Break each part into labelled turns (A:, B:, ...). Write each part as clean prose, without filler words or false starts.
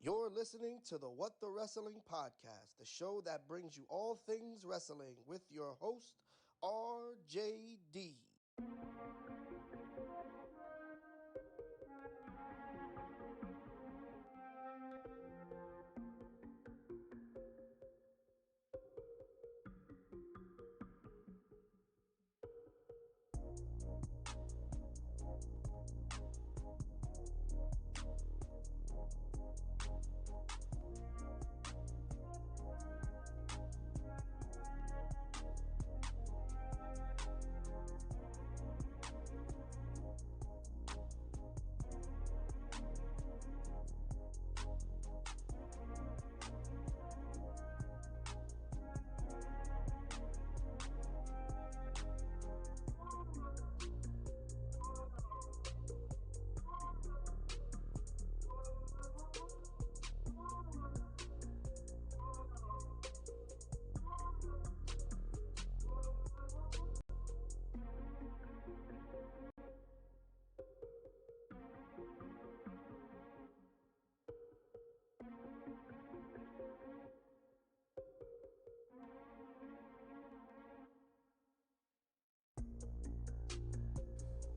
A: You're listening to the What the Wrestling Podcast, the show that brings you all things wrestling with your host, RJD.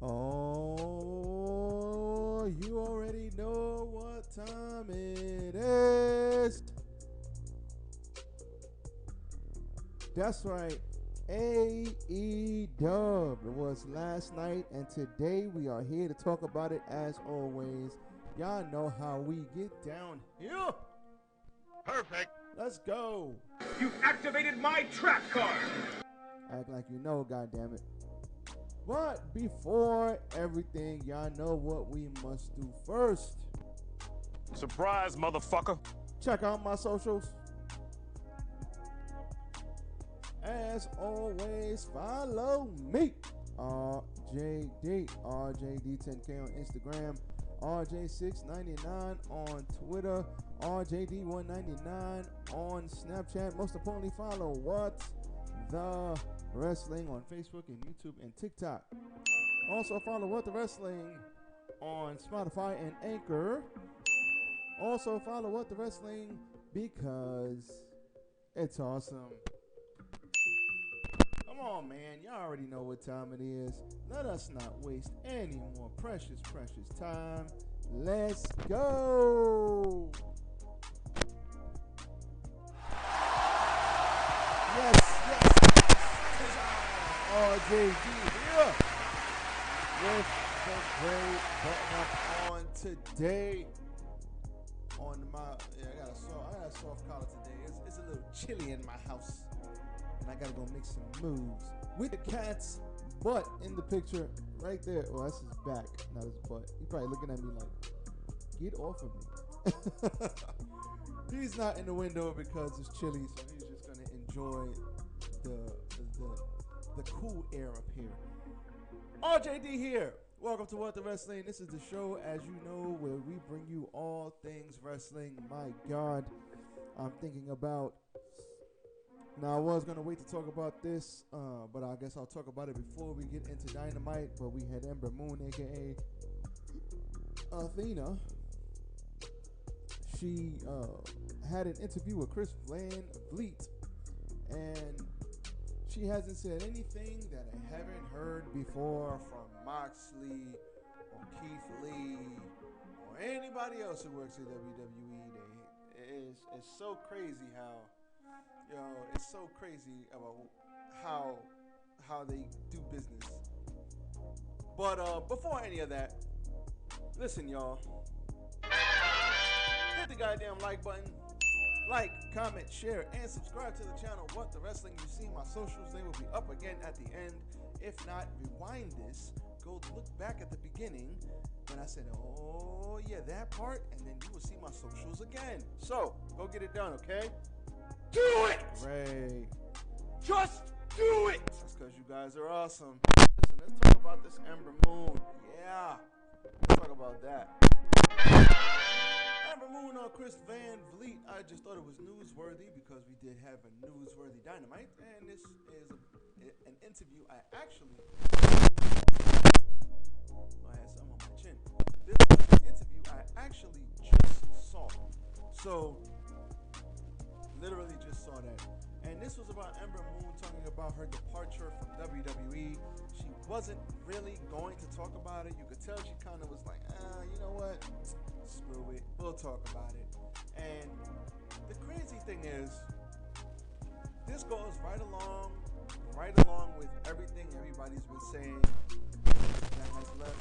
B: Oh, you already know what time it is. That's right. AEW was last night, and today we are here to talk about it as always. Y'all know how we get down here.
C: Perfect.
B: Let's go.
C: You've activated my trap card.
B: Act like you know, goddammit. But before everything, y'all know what we must do first.
C: Surprise, motherfucker.
B: Check out my socials. As always, follow me. RJD10K on Instagram, RJ699 on Twitter, RJD199 on Snapchat. Most importantly, follow What the Wrestling on Facebook and YouTube and TikTok. Also follow What the Wrestling on Spodify and Anchor. Also follow What the Wrestling because it's awesome. Come on, man. Y'all already know what time it is. Let us not waste any more precious time. Let's go. Yes. RJD here with the great button up on today. On my, I got a soft collar today. It's a little chilly in my house, and I gotta go make some moves with the cat's butt in the picture right there. Oh, that's his back, not his butt. He's probably looking at me like, get off of me. He's not in the window because it's chilly, so he's just gonna enjoy the cool air up here. RJD here. Welcome to What the Wrestling. This is the show, as you know, where we bring you all things wrestling. My God, I'm thinking about. Now, I was gonna wait to talk about this, but I guess I'll talk about it before we get into Dynamite. But we had Ember Moon, aka Athena. She had an interview with Chris Van Vliet, and she hasn't said anything that I haven't heard before from Moxley or Keith Lee or anybody else who works at WWE. It's so crazy it's so crazy about how they do business. But before any of that, listen, y'all. Hit the goddamn like button. Like, comment, share, and subscribe to the channel. What the Wrestling. You see my socials. They will be up again at the end. If not, rewind this. Go look back at the beginning when I said, oh, yeah, that part. And then you will see my socials again. So, go get it done, okay?
C: Do it!
B: Great.
C: Just do it!
B: That's because you guys are awesome. Listen, let's talk about this Ember Moon. Yeah. Let's talk about that. Ember Moon on Chris Van Vliet. I just thought it was newsworthy because we did have a newsworthy Dynamite, and this is an interview I actually. I had some on my chin. This was an interview I actually just saw. So, literally just saw that. And this was about Ember Moon talking about her departure from WWE. She wasn't really going to talk about it. You could tell she kind of was like, you know what? Screw it. We'll talk about it. And the crazy thing is, this goes right along with everything everybody's been saying that has left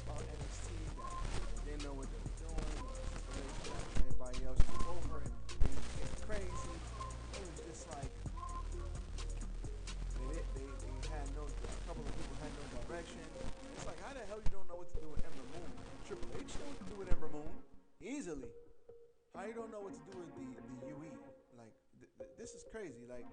B: NXT, that didn't know what they were doing, everybody else was over it, they were getting crazy. It was just like they had no, a couple of people had no direction. It's like, how the hell you don't know what to do with Ember Moon? Triple H knew what to do with Ember Moon easily. How you don't know what to do with the UE? Like this is crazy. Like.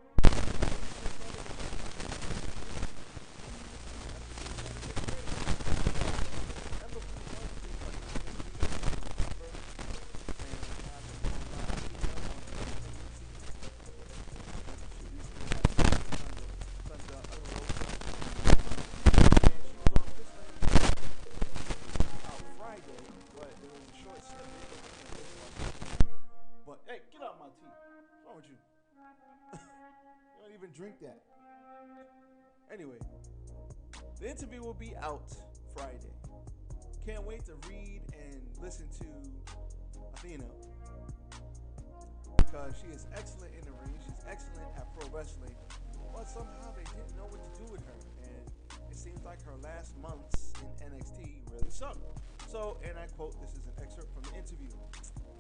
B: Drink that. Anyway, the interview will be out Friday. Can't wait to read and listen to Athena because she is excellent in the ring. She's excellent at pro wrestling, but somehow they didn't know what to do with her, and it seems like her last months in NXT really sucked. So, and I quote, this is an excerpt from the interview.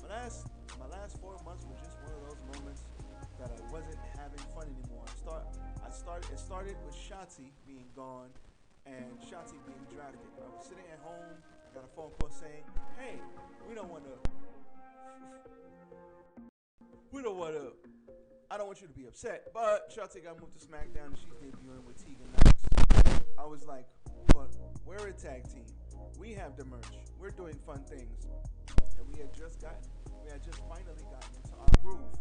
B: My last 4 months were just one of those moments that I wasn't having fun anymore. It started with Shotzi being gone and Shotzi being drafted. I was sitting at home. I got a phone call saying, "Hey, we don't want to. I don't want you to be upset, but Shotzi got moved to SmackDown and she's debuting with Tegan Knox." I was like, "But we're a tag team. We have the merch. We're doing fun things, and we had just finally gotten into our groove."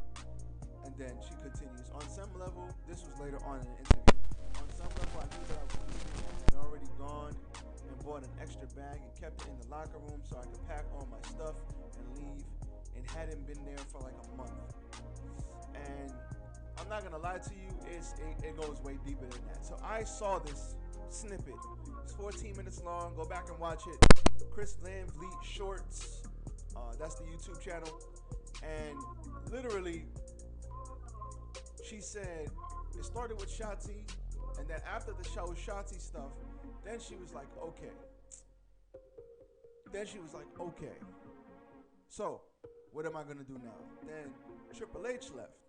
B: And then she continues, "On some level," this was later on in the interview, "on some level I knew that I was leaving and had already gone and bought an extra bag and kept it in the locker room so I could pack all my stuff and leave, and hadn't been there for like a month." And I'm not gonna lie to you, it goes way deeper than that. So I saw this snippet. It's 14 minutes long. Go back and watch it. Chris Van Vliet Shorts. That's the YouTube channel. And literally, she said it started with Shotzi, and then after the show Shotzi stuff, then she was like, okay. So, what am I gonna do now? Then Triple H left,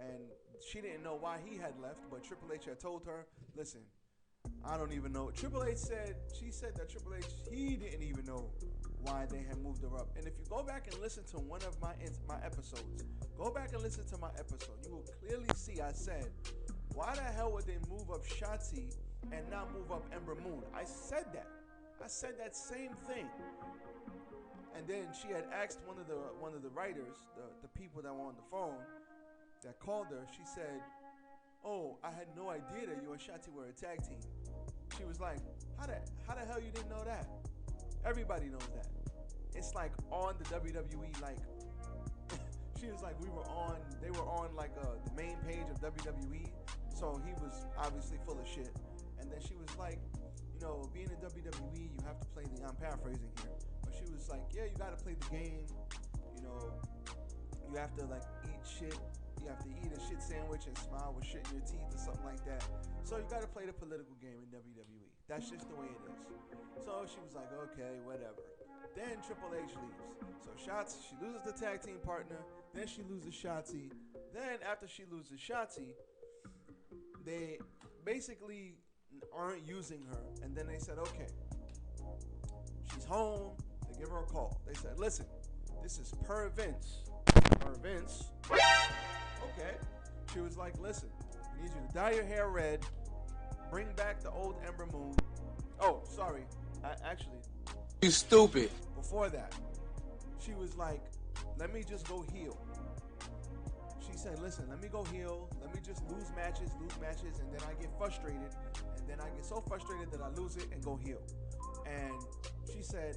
B: and she didn't know why he had left, but Triple H had told her, listen, I don't even know. She said that Triple H, he didn't even know why they had moved her up. And if you go back and listen to one of my episodes, you will clearly see I said, why the hell would they move up Shotzi and not move up Ember Moon? I said that same thing. And then she had asked one of the writers, the people that were on the phone that called her, she said, "Oh, I had no idea that you and Shotzi were a tag team." She was like, how the hell you didn't know that? Everybody knows that. It's like on the WWE, like she was like, they were on like the main page of WWE, so he was obviously full of shit. And then she was like, being in WWE, you have to play I'm paraphrasing here, but she was like, yeah, you gotta play the game, you have to like eat shit. You have to eat a shit sandwich and smile with shit in your teeth or something like that. So you got to play the political game in WWE. That's just the way it is. So she was like, okay, whatever. Then Triple H leaves. So she loses the tag team partner. Then she loses Shotzi. Then after she loses Shotzi, they basically aren't using her. And then they said, okay, she's home. They give her a call. They said, listen, this is per Vince. Okay. She was like, listen, we need you to dye your hair red, bring back the old Ember Moon. Oh, sorry. Actually,
A: You stupid.
B: before that, she was like, let me just go heal. She said, listen, let me go heal. Let me just lose matches, and then I get frustrated. And then I get so frustrated that I lose it and go heal. And she said,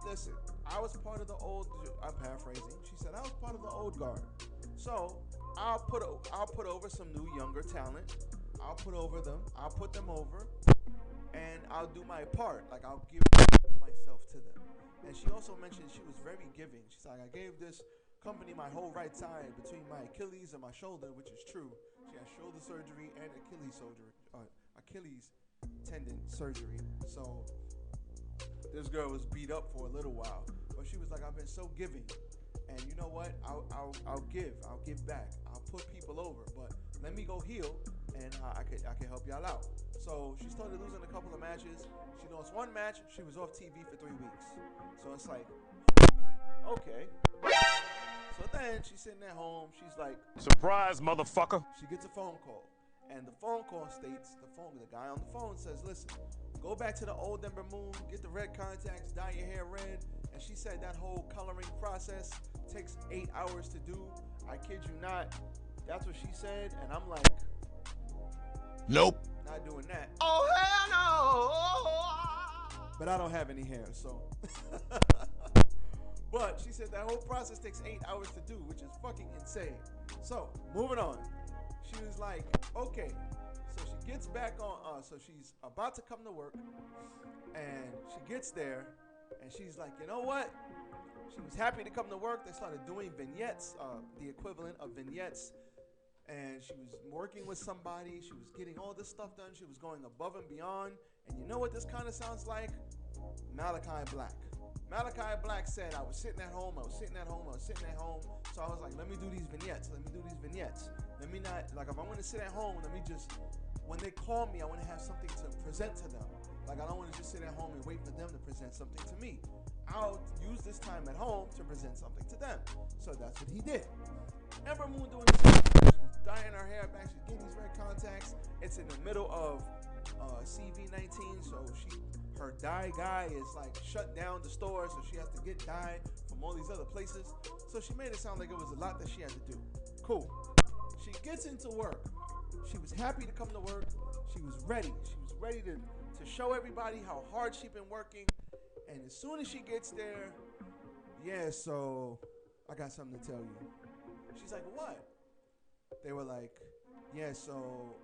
B: listen, I was part of the old. I'm paraphrasing. She said I was part of the old guard. So I'll put over some new younger talent. I'll put them over, and I'll do my part. Like I'll give myself to them. And she also mentioned she was very giving. She's like, I gave this company my whole right side between my Achilles and my shoulder, which is true. She had shoulder surgery and Achilles tendon surgery. So this girl was beat up for a little while, but she was like, I've been so giving, and you know what? I'll give back. I'll put people over, but let me go heal, and I can help y'all out. So she started losing a couple of matches. She lost one match. She was off TV for 3 weeks. So it's like, okay. So then she's sitting at home. She's like,
C: surprise, motherfucker.
B: She gets a phone call, and the phone call states the guy on the phone says, listen, go back to the old Ember Moon, get the red contacts, dye your hair red. And she said that whole coloring process takes 8 hours to do. I kid you not. That's what she said, and I'm like,
C: nope,
B: not doing that.
A: Oh, hell no!
B: But I don't have any hair, so. But she said that whole process takes 8 hours to do, which is fucking insane. So, moving on. She was like, okay. So she gets back on, so she's about to come to work, and she gets there, and she's like, you know what? She was happy to come to work. They started doing vignettes, the equivalent of vignettes, and she was working with somebody. She was getting all this stuff done. She was going above and beyond. And you know what this kind of sounds like? Malachi Black. Malachi Black said, I was sitting at home. So I was like, let me do these vignettes. Let me not, like, if I'm going to sit at home, let me just, when they call me, I want to have something to present to them. Like, I don't want to just sit at home and wait for them to present something to me. I'll use this time at home to present something to them. So that's what he did. Ember Moon doing this. She's dyeing her hair back. She's getting these red contacts. It's in the middle of CV19, so her dye guy is like shut down the store, so she has to get dye from all these other places. So she made it sound like it was a lot that she had to do. Cool. She gets into work. She was happy to come to work. She was ready. She was ready to show everybody how hard she'd been working. And as soon as she gets there, yeah, so I got something to tell you. She's like, what? They were like, yeah, so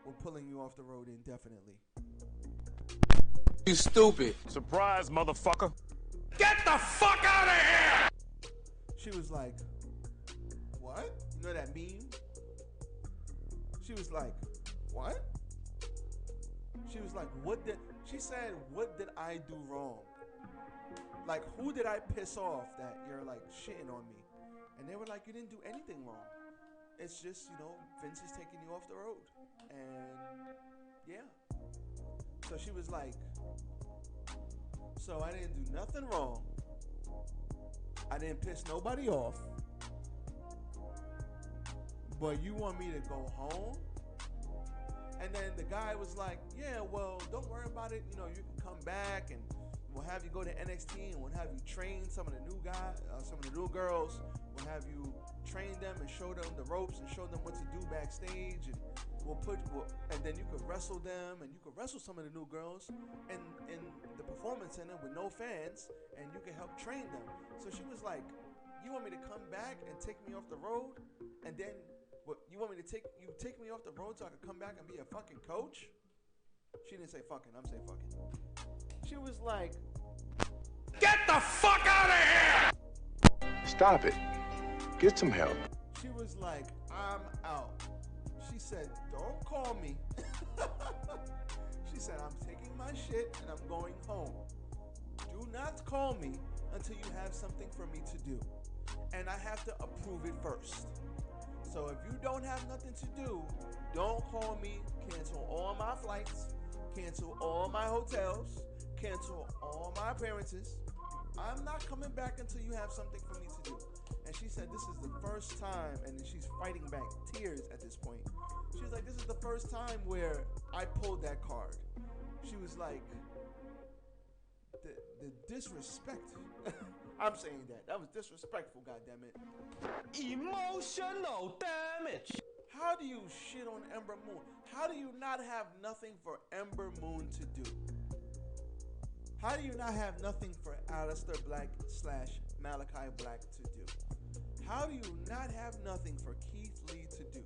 B: we're pulling you off the road indefinitely.
C: You stupid. Surprise, motherfucker. Get the fuck out of here!
B: She was like, what? You know that meme? She was like, what? She was like, she said, what did I do wrong? Like, who did I piss off that you're like shitting on me? And they were like, you didn't do anything wrong. It's just, Vince is taking you off the road. And yeah. So she was like, so I didn't do nothing wrong. I didn't piss nobody off. But you want me to go home? And then the guy was like, yeah, well, don't worry about it. You can come back and we'll have you go to NXT and we'll have you train some of the new guys, some of the new girls. We'll have you train them and show them the ropes and show them what to do backstage. And and then you could wrestle them and you could wrestle some of the new girls in the performance center with no fans, and you can help train them. So she was like, you want me to come back and take me off the road? And then you want me to take me off the road so I could come back and be a fucking coach? She didn't say fucking, I'm saying fucking. She was like,
C: get the fuck out of here! Stop it. Get some help.
B: She was like, I'm out. She said, don't call me. She said, I'm taking my shit and I'm going home. Do not call me until you have something for me to do. And I have to approve it first. So if you don't have nothing to do, don't call me. Cancel all my flights. Cancel all my hotels. Cancel all my appearances. I'm not coming back until you have something for me to do. And she said this is the first time, and she's fighting back tears at this point. She was like, this is the first time where I pulled that card. She was like, the disrespect. I'm saying that. That was disrespectful, goddammit.
D: Emotional damage.
B: How do you shit on Ember Moon? How do you not have nothing for Ember Moon to do? How do you not have nothing for Aleister Black / Malachi Black to do? How do you not have nothing for Keith Lee to do?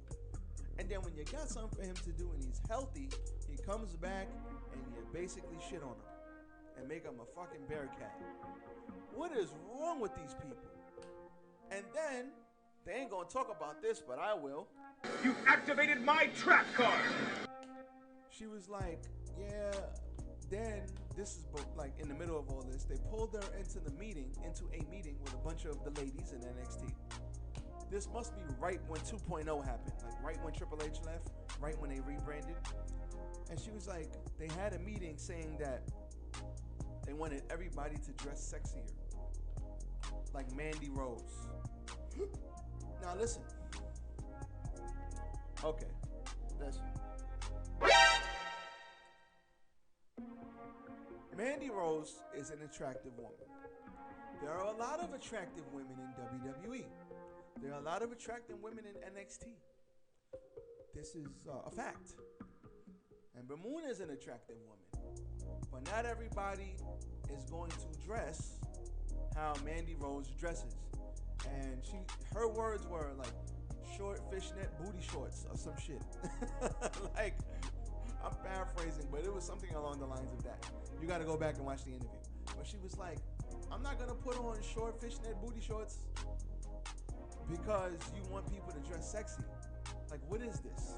B: And then when you got something for him to do and he's healthy, he comes back and you basically shit on him and make him a fucking bear cat. What is wrong with these people? And then, they ain't gonna talk about this, but I will.
C: You've activated my trap card!
B: She was like, yeah, then this is like in the middle of all this, they pulled her into a meeting with a bunch of the ladies in NXT. This must be right when 2.0 happened, like right when Triple H left, right when they rebranded. And she was like, they had a meeting saying that they wanted everybody to dress sexier, like Mandy Rose. Now listen. Okay, listen. Mandy Rose is an attractive woman. There are a lot of attractive women in WWE. There are a lot of attractive women in NXT. This is a fact. Ember Moon is an attractive woman. But not everybody is going to dress how Mandy Rose dresses. And her words were like short fishnet booty shorts or some shit. Like, I'm paraphrasing, but it was something along the lines of that. You got to go back and watch the interview. But she was like, I'm not going to put on short fishnet booty shorts because you want people to dress sexy. Like, what is this?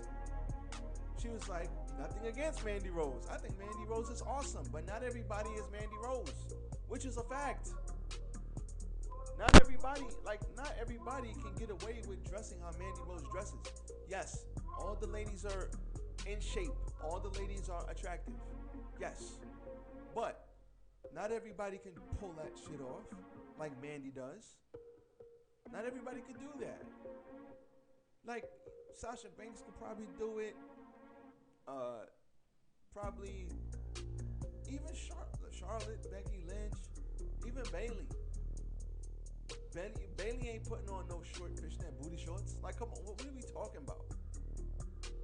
B: She was like, nothing against Mandy Rose. I think Mandy Rose is awesome, but not everybody is Mandy Rose, which is a fact. Not everybody can get away with dressing how Mandy Rose dresses. Yes, all the ladies are in shape. All the ladies are attractive. Yes. But not everybody can pull that shit off like Mandy does. Not everybody can do that. Like, Sasha Banks could probably do it. Probably even Charlotte, Becky Lynch, even Bayley. Bayley ain't putting on no short fishnet booty shorts. Like, come on, what are we talking about?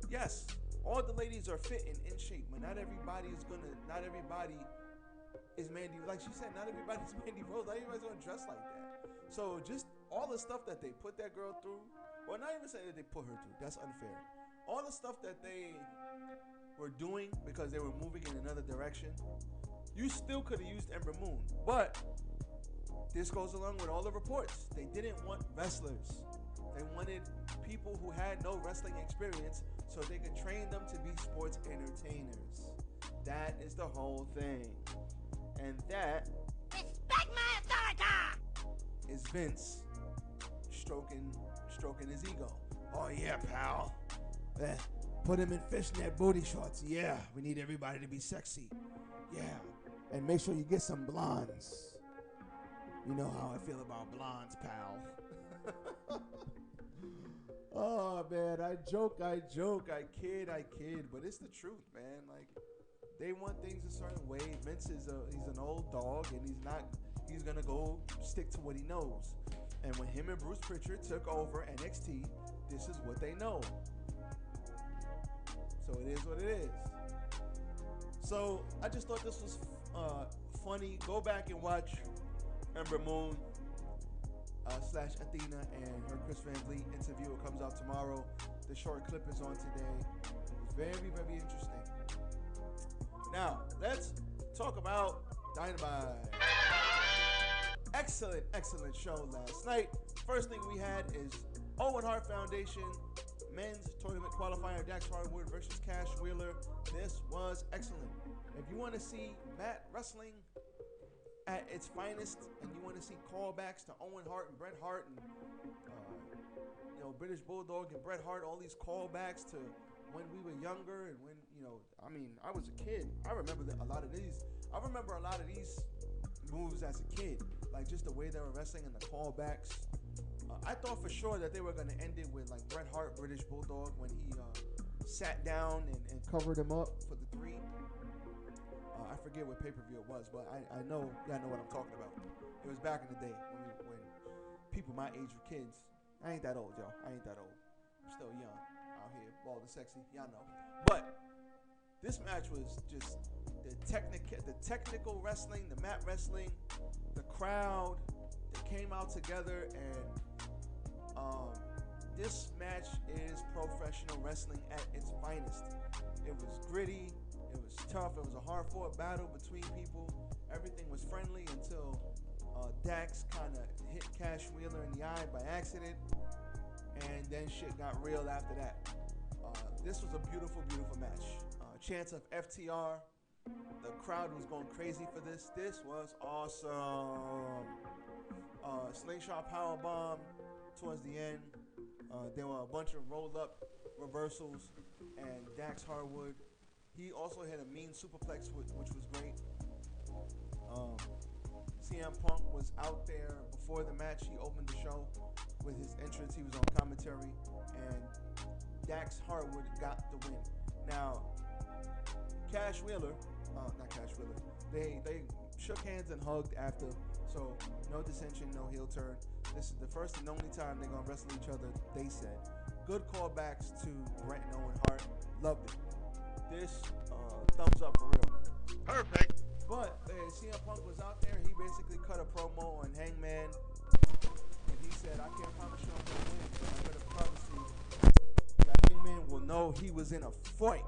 B: Yes, all the ladies are fit and in shape, but not everybody is Mandy. Like she said, not everybody's Mandy Rose. Not everybody's gonna dress like that. So just all the stuff that they put that girl through, well, not even saying that they put her through. That's unfair. All the stuff that they were doing because they were moving in another direction, you still could have used Ember Moon. But this goes along with all the reports. They didn't want wrestlers. They wanted people who had no wrestling experience so they could train them to be sports entertainers. That is the whole thing. And that, respect my authority, is Vince stroking his ego. Oh yeah, pal. Put him in fishnet booty shorts. Yeah, we need everybody to be sexy. Yeah, and make sure you get some blondes. You know how I feel about blondes, pal. Oh man, I joke, I kid, but it's the truth, man. Like, they want things a certain way. Vince he's an old dog, and he's gonna go stick to what he knows. And when him and Bruce Pritchard took over NXT, this is what they know. So it is what it is. So I just thought this was funny. Go back and watch Ember Moon / Athena and her Chris Van Vliet interview. It comes out tomorrow. The short clip is on today. It was very, very interesting. Now, let's talk about Dynamite. Excellent show last night. First thing we had is Owen Hart Foundation men's tournament qualifier, Dax Harwood versus Cash Wheeler. This was excellent. If you want to see Matt wrestling at its finest, and you want to see callbacks to Owen Hart and Bret Hart and British Bulldog and Bret Hart, all these callbacks to when we were younger and when I was a kid. I remember a lot of these moves as a kid, like just the way they were wrestling and the callbacks. I thought for sure that they were going to end it with like Bret Hart, British Bulldog, when he sat down and covered him up for the 3. I forget what pay-per-view it was, but I know y'all know what I'm talking about. It was back in the day when people my age were kids. I ain't that old, y'all. I ain't that old. I'm still young out here, bald and sexy. Y'all know. But This match was just the technical wrestling, the mat wrestling, the crowd that came out together, and this match is professional wrestling at its finest. It was gritty, it was tough, it was a hard-fought battle between people. Everything was friendly until Dax kind of hit Cash Wheeler in the eye by accident, and then shit got real after that. This was a beautiful, beautiful match. Chance of FTR. The crowd was going crazy for this. This was awesome. Slingshot powerbomb towards the end. There were a bunch of roll-up reversals, and Dax Harwood, he also had a mean superplex, which was great. CM Punk was out there before the match. He opened the show with his entrance. He was on commentary, and Dax Harwood got the win. Now, Cash Wheeler, not Cash Wheeler, they shook hands and hugged after, so no dissension, no heel turn. This is the first and only time they're going to wrestle each other, they said. Good callbacks to Bret and Owen Hart. Loved it. This, thumbs up for real.
C: Perfect.
B: But CM Punk was out there. He basically cut a promo on Hangman. And he said, I can't promise you I'm going to win, but I'm going to promise you that Hangman will know he was in a fight.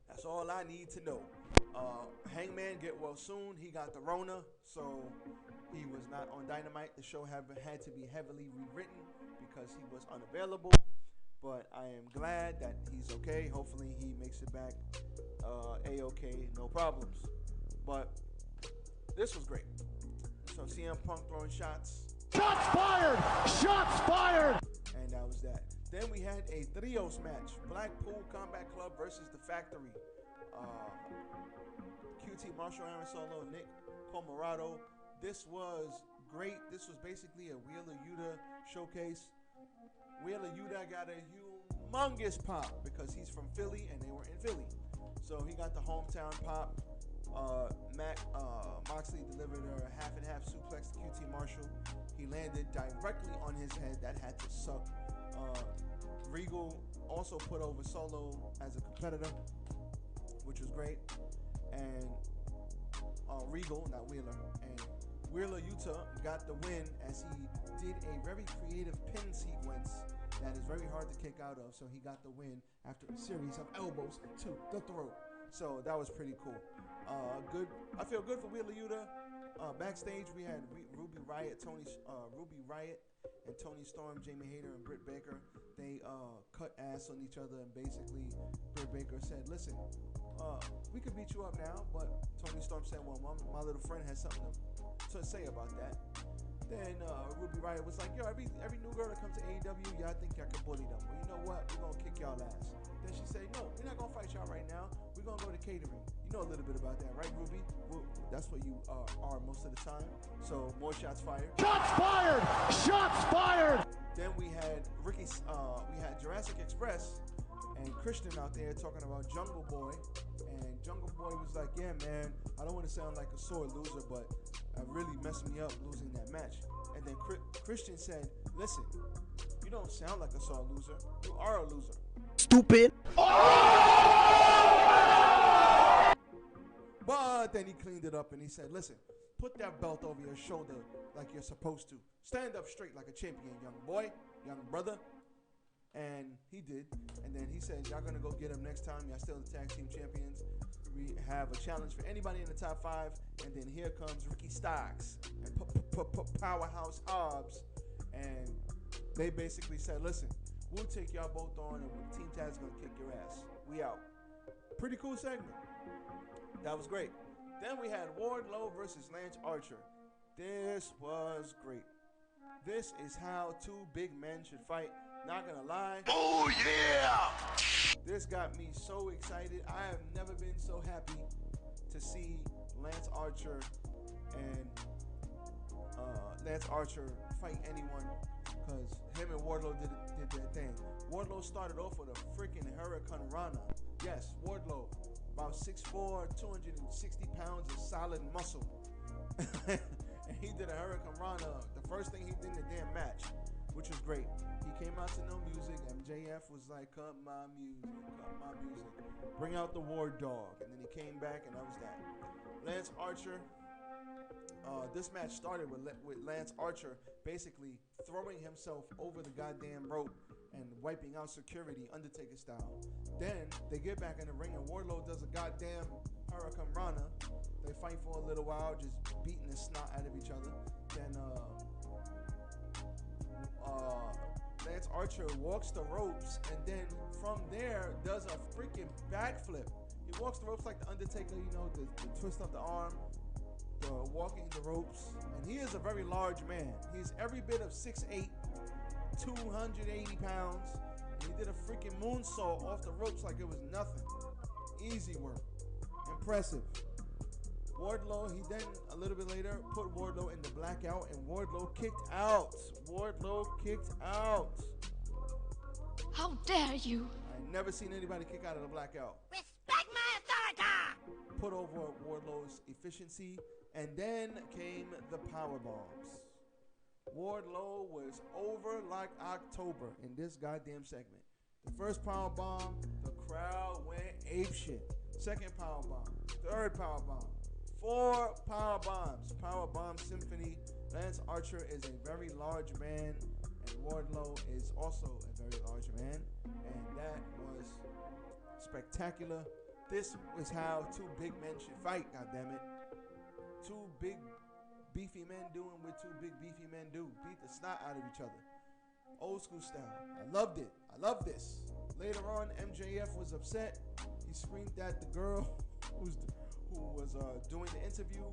B: That's all I need to know. Hangman get well soon. He got the Rona, so he was not on Dynamite. The show had to be heavily rewritten because he was unavailable. But I am glad that he's okay. Hopefully he makes it back A-okay, no problems. But this was great. So CM Punk throwing shots.
C: Shots fired! Shots fired!
B: And that was that. Then we had a trios match. Blackpool Combat Club versus The Factory. QT Marshall, Aaron Solo, Nick Comoroto. This was great. This was basically a Wheeler Yuta showcase. Wheeler Yuta got a humongous pop because he's from Philly and they were in Philly. So he got the hometown pop. Moxley delivered a half and half suplex to QT Marshall. He landed directly on his head. That had to suck. Regal also put over Solo as a competitor, which was great. And Regal, not Wheeler, and Wheeler Yuta got the win as he did a very creative pin sequence that is very hard to kick out of. So he got the win after a series of elbows to the throat. So that was pretty cool. Good. I feel good for Wheeler Yuta. Backstage we had Ruby Riott, and Tony Storm, Jamie Hayter, and Britt Baker. They cut ass on each other, and basically Britt Baker said, "Listen, we could beat you up now," but Tony Storm said, "Well, my little friend has something to say about that." Then Ruby Riott was like, "Yo, every new girl that comes to AEW, y'all think y'all can bully them. Well, you know what? We're gonna kick y'all ass." Then she said, "No, we're not gonna fight y'all right now. We're gonna go to catering." You know a little bit about that, right, Ruby? Well, that's what you are most of the time. So more shots fired.
C: Shots fired! Shots fired!
B: Then we had Jurassic Express and Christian out there talking about Jungle Boy, and Jungle Boy was like, "Yeah, man, I don't want to sound like a sore loser, but it really messed me up losing that match." And then Christian said, "Listen, you don't sound like a sore loser. You are a loser."
A: Stupid.
B: But then he cleaned it up and he said, "Listen, put that belt over your shoulder like you're supposed to. Stand up straight like a champion, young boy, young brother." And he did. And then he said, "Y'all gonna go get him next time. Y'all still the tag team champions. We have a challenge for anybody in the top 5." And then here comes Ricky Starks and Powerhouse Hobbs. And they basically said, "Listen, we'll take y'all both on, and Team Taz's gonna kick your ass. We out." Pretty cool segment. That was great. Then we had Wardlow versus Lance Archer. This was great. This is how two big men should fight. Not gonna lie.
C: Oh, yeah!
B: This got me so excited. I have never been so happy to see Lance Archer and fight anyone, because him and Wardlow did their thing. Wardlow started off with a freaking Hurricane Rana. Yes, Wardlow, about 6'4", 260 pounds of solid muscle. And he did a Hurricane Rana, the first thing he did in the damn match. which was great. He came out to no music. MJF was like, cut my music, bring out the War Dog, and then he came back, and that was that. Lance Archer. This match started with Lance Archer basically throwing himself over the goddamn rope and wiping out security, Undertaker style. Then they get back in the ring and Wardlow does a goddamn Hurricane Rana. They fight for a little while, just beating the snot out of each other. Then Lance Archer walks the ropes and then from there does a freaking backflip. He walks the ropes like the Undertaker, you know, the twist of the arm, the walking the ropes. And he is a very large man. He's every bit of 6'8", 280 pounds. And he did a freaking moonsault off the ropes like it was nothing. Easy work. Impressive. Wardlow, he then, a little bit later, put Wardlow in the blackout, and Wardlow kicked out.
D: How dare you?
B: I never seen anybody kick out of the blackout.
D: Respect my authority!
B: Put over Wardlow's efficiency, and then came the power bombs. Wardlow was over like October in this goddamn segment. The first power bomb, the crowd went apeshit. Second power bomb, third power bomb, 4 power bombs. Power bomb symphony. Lance Archer is a very large man, and Wardlow is also a very large man, and that was spectacular. This is how two big men should fight, goddammit. Two big beefy men doing what two big beefy men do. Beat the snot out of each other. Old school style. I loved it. I love this. Later on, MJF was upset. He screamed at the girl who was doing the interview,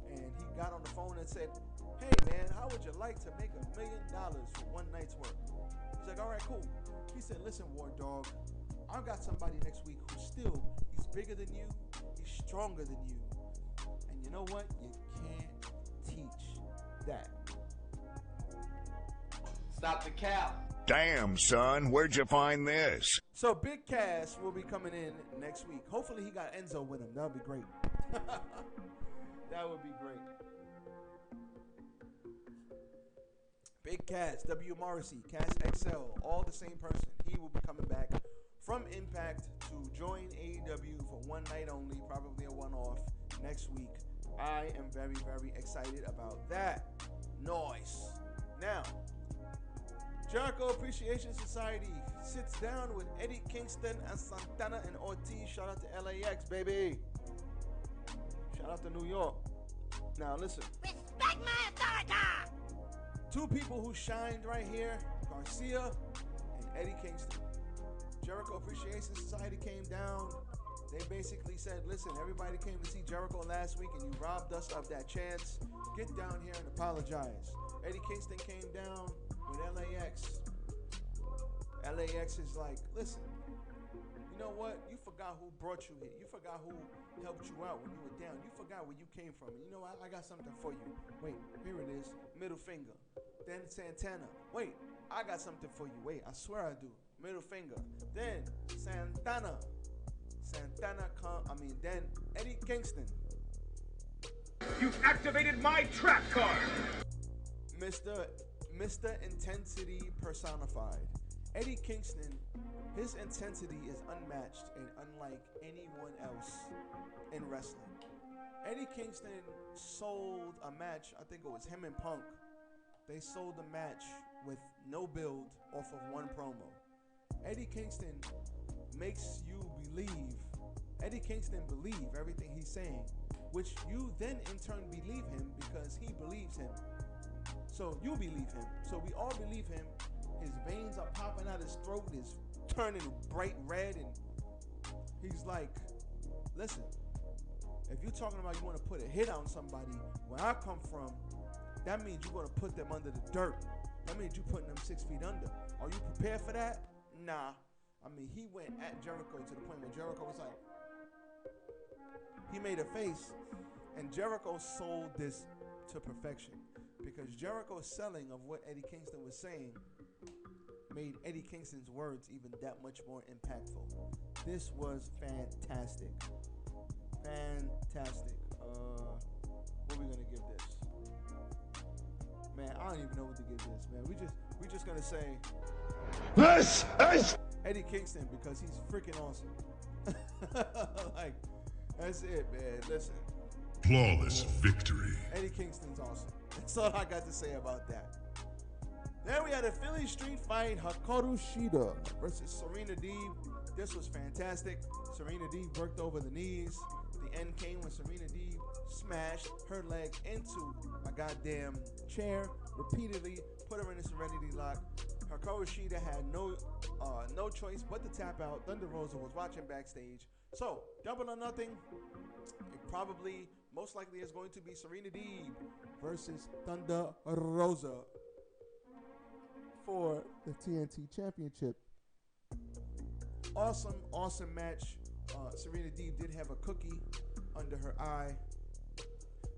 B: and he got on the phone and said, "Hey man, how would you like to make $1 million for one night's work?" He's like, "All right, cool." He said, "Listen, War Dog, I've got somebody next week he's bigger than you, he's stronger than you, and you know what? You can't teach that."
E: Stop the cap.
C: Damn, son, where'd you find this?
B: So Big Cass will be coming in next week. Hopefully he got Enzo with him. That would be great. That would be great. Big Cass, W. Morrissey, Cass XL, all the same person. He will be coming back from Impact to join AEW for one night only, probably a one-off next week. I am very, very excited about that. Nice. Now, Jericho Appreciation Society sits down with Eddie Kingston and Santana and Ortiz. Shout out to LAX, baby. Shout out to New York. Now listen.
D: Respect my authority!
B: 2 people who shined right here, Garcia and Eddie Kingston. Jericho Appreciation Society came down. They basically said, listen, everybody came to see Jericho last week and you robbed us of that chance. Get down here and apologize. Eddie Kingston came down with LAX. LAX is like, listen, you know what? You forgot who brought you here. You forgot who helped you out when you were down. You forgot where you came from. And you know what? I got something for you. Wait, here it is. Middle finger. Then Santana. Wait, I got something for you. Wait, I swear I do. Middle finger. Then Santana. Then Eddie Kingston.
C: You've activated my trap card!
B: Mr. Intensity personified. Eddie Kingston, his intensity is unmatched and unlike anyone else in wrestling. Eddie Kingston sold a match, I think it was him and Punk. They sold a match with no build off of one promo. Eddie Kingston makes you believe. Eddie Kingston believe everything he's saying, which you then in turn believe him because he believes him. So you believe him. So we all believe him. His veins are popping out his throat. He's turning bright red. And he's like, listen, if you're talking about you want to put a hit on somebody, where I come from, that means you're going to put them under the dirt. That means you're putting them 6 feet under. Are you prepared for that? Nah. I mean, he went at Jericho to the point where Jericho was like, he made a face, and Jericho sold this to perfection. Because Jericho's selling of what Eddie Kingston was saying made Eddie Kingston's words even that much more impactful. This was fantastic. Fantastic. What are we gonna give this? Man, I don't even know what to give this, man. we're just gonna say
C: This is
B: Eddie Kingston because he's freaking awesome. Like, that's it, man. Listen,
E: Flawless victory.
B: Eddie Kingston's awesome. That's all I got to say about that. Then we had a Philly street fight, Hikaru Shida versus Serena Deeb. This was fantastic. Serena Deeb worked over the knees. The end came when Serena Deeb smashed her leg into a goddamn chair repeatedly, put her in a serenity lock. Hikaru Shida had no choice but to tap out. Thunder Rosa was watching backstage. So, double or nothing, it probably, most likely is going to be Serena Deeb versus Thunder Rosa for the TNT Championship. Awesome match. Serena Deeb did have a cookie under her eye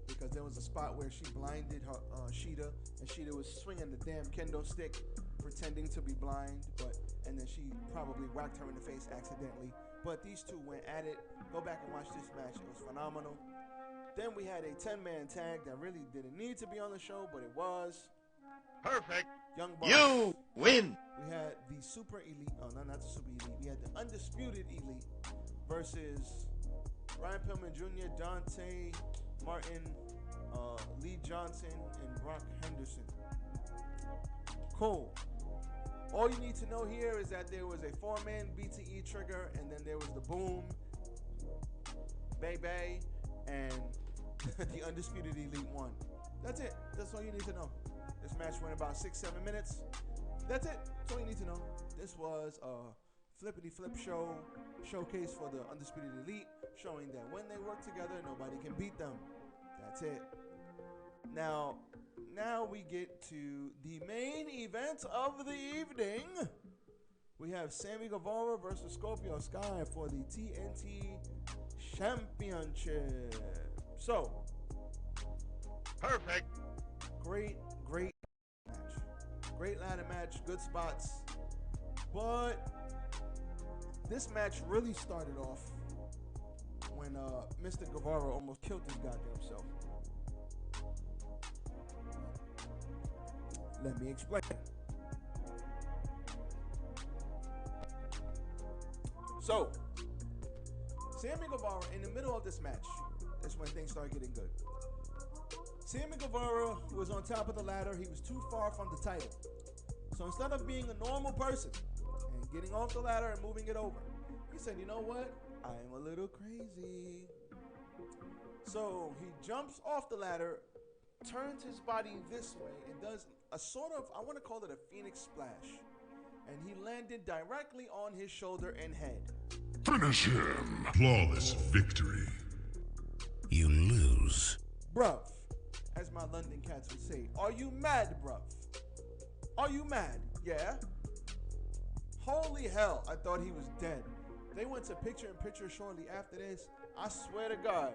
B: because there was a spot where she blinded her Shida, and Shida was swinging the damn kendo stick, pretending to be blind, and then she probably whacked her in the face accidentally. But these two went at it. Go back and watch this match. It was phenomenal. Then we had a 10-man tag that really didn't need to be on the show, but it was.
C: perfect.
B: Young Bucks.
C: You win.
B: We had the Super Elite. Oh, no, not the Super Elite. We had the Undisputed Elite versus Ryan Pillman Jr., Dante Martin, Lee Johnson, and Brock Henderson. Cool. All you need to know here is that there was a 4-man BTE trigger, and then there was the boom, Bay, and the Undisputed Elite won. That's it. That's all you need to know. This match went about 6-7 minutes. That's it. That's all you need to know. This was a flippity flip showcase for the Undisputed Elite, showing that when they work together, nobody can beat them. That's it. Now we get to the main event of the evening. We have Sammy Guevara versus Scorpio Sky for the TNT Championship. So,
C: Perfect.
B: great match. Great ladder match, good spots. But this match really started off when Mr. Guevara almost killed his goddamn self. Let me explain. So, Sammy Guevara, in the middle of this match, that's when things started getting good. Sammy Guevara was on top of the ladder. He was too far from the title. So instead of being a normal person and getting off the ladder and moving it over, he said, you know what? I'm a little crazy. So he jumps off the ladder, turns his body this way, and does a sort of, I want to call it a Phoenix splash. And he landed directly on his shoulder and head.
E: Finish him. Flawless victory.
C: You lose.
B: Bruv, as my London cats would say, are you mad, bruv? Are you mad? Yeah? Holy hell, I thought he was dead. They went to picture-in-picture shortly after this. I swear to God.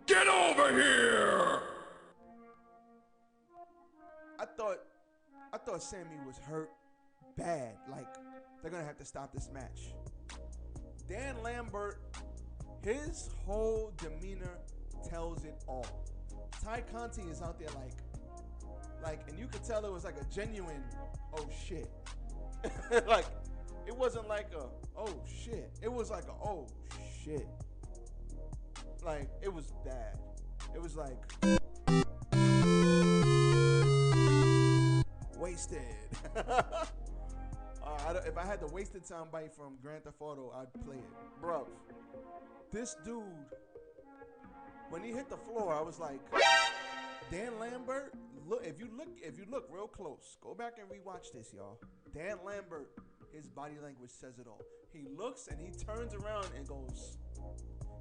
C: Get over here!
B: I thought Sammy was hurt bad. Like, they're gonna have to stop this match. Dan Lambert, his whole demeanor tells it all. Ty Conti is out there like, and you could tell it was like a genuine, oh shit. Like, it wasn't like a, oh shit. It was like a, oh shit. Like, it was bad. It was like, wasted. If I had the wasted soundbite from Grand Theft Auto, I'd play it. Bro, this dude, when he hit the floor, I was like, Dan Lambert, look, if you look real close, go back and rewatch this, y'all. Dan Lambert, his body language says it all. He looks and he turns around and goes,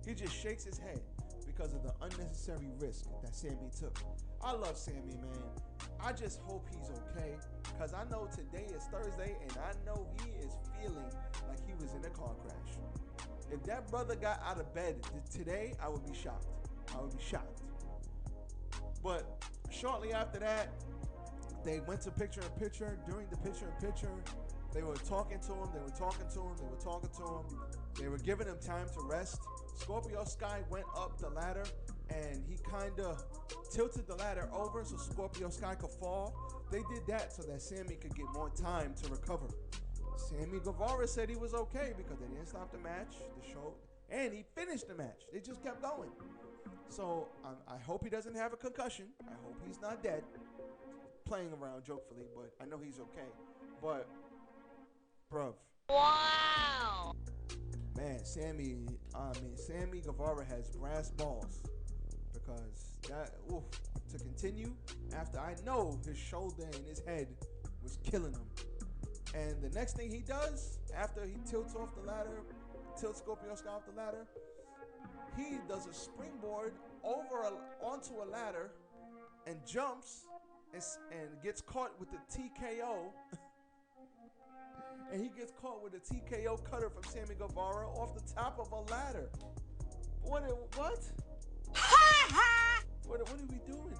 B: he just shakes his head because of the unnecessary risk that Sammy took. I love Sammy, man. I just hope he's okay, because I know today is Thursday and I know he is feeling like he was in a car crash. If that brother got out of bed today, I would be shocked. I would be shocked. But shortly after that, they went to picture-in-picture. During the picture-in-picture, they were talking to him. They were talking to him. They were giving him time to rest. Scorpio Sky went up the ladder, and he kind of tilted the ladder over so Scorpio Sky could fall. they did that so that Sammy could get more time to recover. Sammy Guevara said he was okay because they didn't stop the match, the show, and he finished the match. They just kept going. So I hope he doesn't have a concussion. I hope he's not dead. Playing around jokefully, but I know he's okay. But, bruv.
D: Wow.
B: Man, Sammy Guevara has brass balls because that, to continue after I know his shoulder and his head was killing him. And the next thing he does after he tilts off the ladder, tilts Scorpio Sky off the ladder, he does a springboard onto a ladder and jumps and gets caught with the TKO. And he gets caught with a TKO cutter from Sammy Guevara off the top of a ladder. What? What are we doing?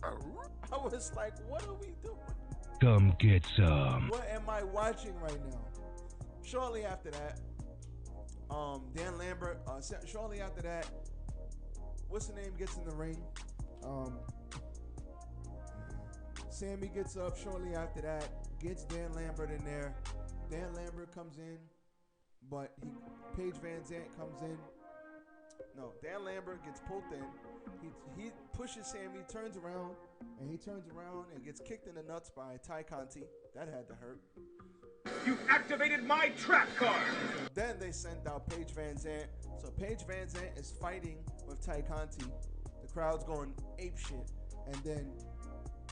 B: I was like, what are we doing?
F: Come get some.
B: What am I watching right now? Shortly after that, Dan Lambert, shortly after that, what's the name, gets in the ring. Sammy gets up shortly after that, gets Dan Lambert in there. Dan Lambert comes in, but Paige Van Zant comes in. No, Dan Lambert gets pulled in. He pushes Sammy, turns around and gets kicked in the nuts by Ty Conti. That had to hurt.
C: You've activated my trap card!
B: So then they sent out Paige Van Zant. So Paige Van Zant is fighting with Ty Conti. The crowd's going apeshit. And then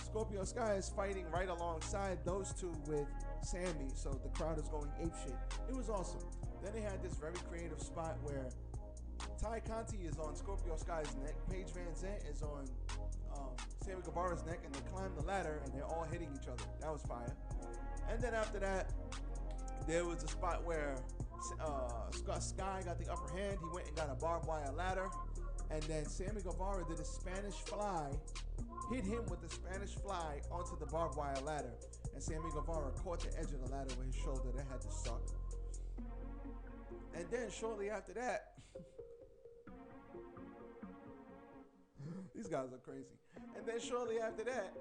B: Scorpio Sky is fighting right alongside those two with Sammy. So the crowd is going apeshit. It was awesome. Then they had this very creative spot where Ty Conti is on Scorpio Sky's neck. Paige Van Zant is on Sammy Guevara's neck, and they climb the ladder, and they're all hitting each other. That was fire. And then after that, there was a spot where Sky got the upper hand. He went and got a barbed wire ladder, and then Sammy Guevara did a Spanish fly, hit him with the Spanish fly onto the barbed wire ladder, and Sammy Guevara caught the edge of the ladder with his shoulder. That had to suck. And then shortly after that, these guys are crazy. And then shortly after that,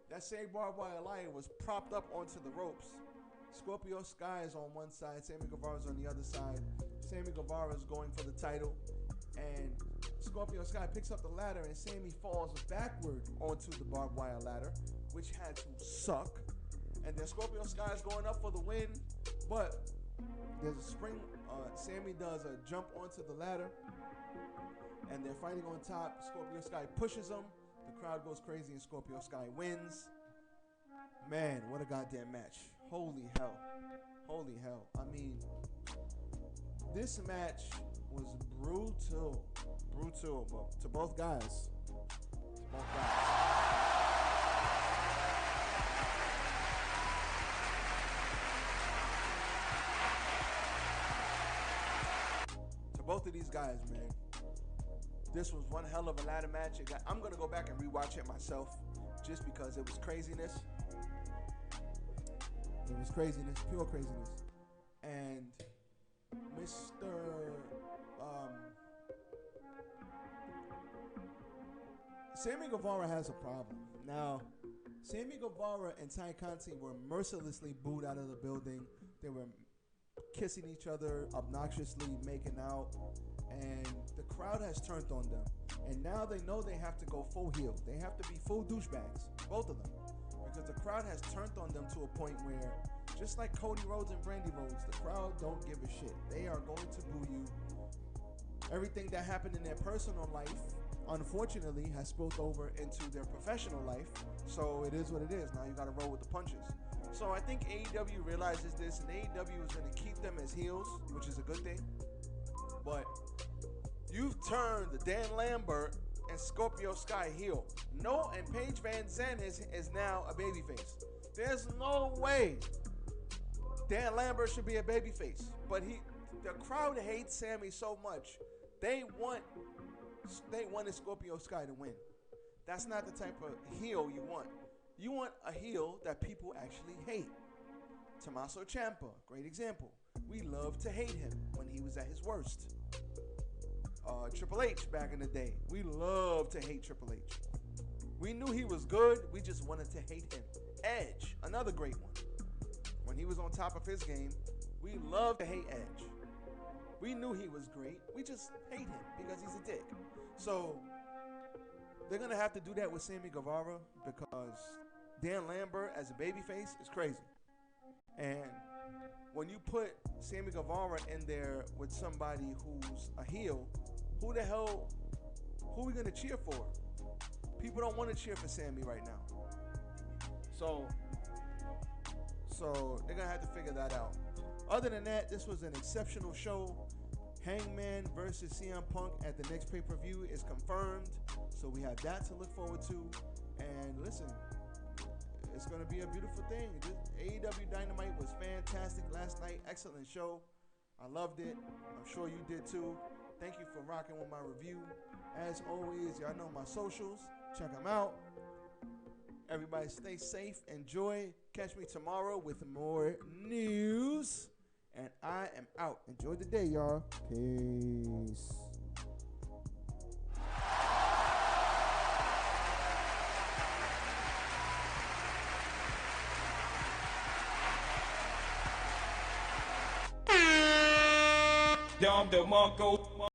B: that same barbed wire line was propped up onto the ropes. Scorpio Sky is on one side, Sammy Guevara's on the other side. Sammy Guevara is going for the title, and Scorpio Sky picks up the ladder, and Sammy falls backward onto the barbed wire ladder, which had to suck. And then Scorpio Sky is going up for the win, but there's a spring. Sammy does a jump onto the ladder, and they're fighting on top. Scorpio Sky pushes him. The crowd goes crazy, and Scorpio Sky wins. Man, what a goddamn match. Holy hell. Holy hell. I mean, this match was brutal. Brutal, but to both guys. To both of these guys, man. This was one hell of a ladder match. I'm going to go back and rewatch it myself just because it was craziness. It was craziness, pure craziness. And Sammy Guevara has a problem. Now, Sammy Guevara and Ty Conti were mercilessly booed out of the building. They were kissing each other, obnoxiously making out. And the crowd has turned on them. And now they know they have to go full heel. They have to be full douchebags, both of them. Because the crowd has turned on them to a point where, just like Cody Rhodes and Brandy Rhodes, the crowd don't give a shit. They are going to boo you. Everything that happened in their personal life, unfortunately, has spilled over into their professional life. So it is what it is. Now you got to roll with the punches. So I think AEW realizes this, and AEW is going to keep them as heels, which is a good thing. But you've turned Dan Lambert and Scorpio Sky heel. No, and Paige Van Zandt is now a babyface. There's no way Dan Lambert should be a babyface. But the crowd hates Sammy so much. They wanted Scorpio Sky to win. That's not the type of heel you want. You want a heel that people actually hate. Tommaso Ciampa, great example. We love to hate him when he was at his worst. Triple H back in the day. We love to hate Triple H. We knew he was good. We just wanted to hate him. Edge, another great one. When he was on top of his game, we loved to hate Edge. We knew he was great. We just hate him because he's a dick. So they're going to have to do that with Sammy Guevara because Dan Lambert as a babyface is crazy. And when you put Sammy Guevara in there with somebody who's a heel, who are we going to cheer for? People don't want to cheer for Sammy right now. So they're going to have to figure that out. Other than that, this was an exceptional show. Hangman versus CM Punk at the next pay-per-view is confirmed. So we have that to look forward to. And listen, it's going to be a beautiful thing. AEW Dynamite was fantastic last night. Excellent show. I loved it. I'm sure you did too. Thank you for rocking with my review. As always, y'all know my socials. Check them out. Everybody stay safe. Enjoy. Catch me tomorrow with more news. And I am out. Enjoy the day, y'all. Peace.
C: Dom DeMarco.